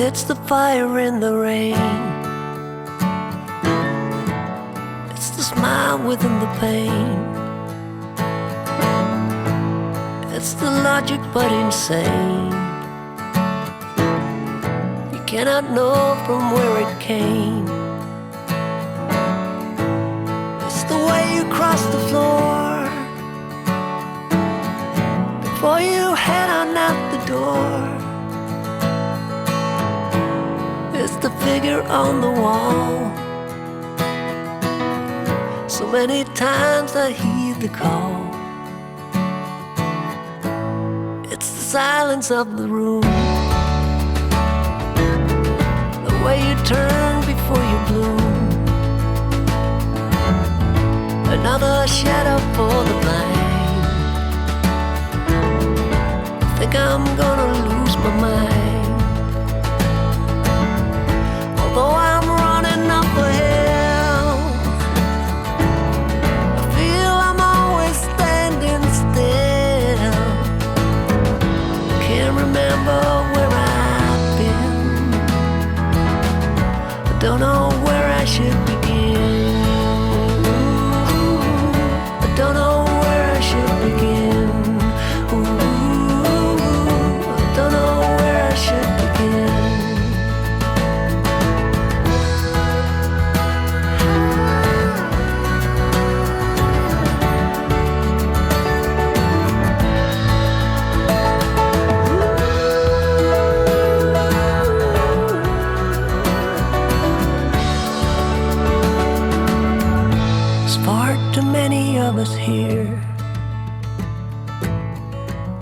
It's the fire in the rain. It's the smile within the pain. It's the logic but insane. You cannot know from where it came. It's the way you cross the floor before you head on out the door. It's the figure on the wall. So many times I heed the call. It's the silence of the room, the way you turn before you bloom. Another shadow for the blind. I think I'm gonna lose my mind. Although I'm running up a hill, I feel I'm always standing still. Can't remember where I've been. I don't know where I should begin. I don't know where I should begin. I don't know where I should begin. Too many of us here,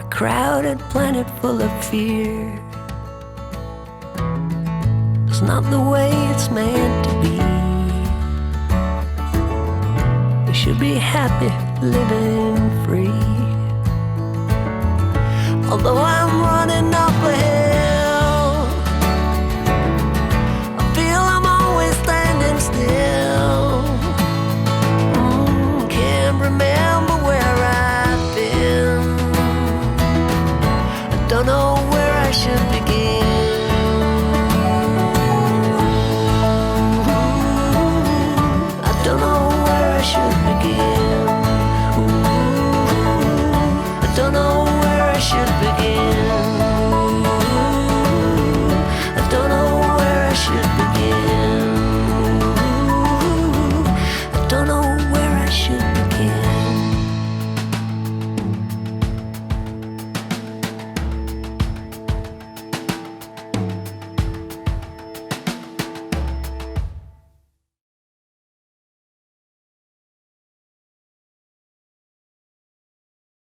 a crowded planet full of fear. It's not the way it's meant to be. We should be happy living free. Although I'm running up a hill, I feel I'm always standing still. Remember where I've been. I don't know where I should begin.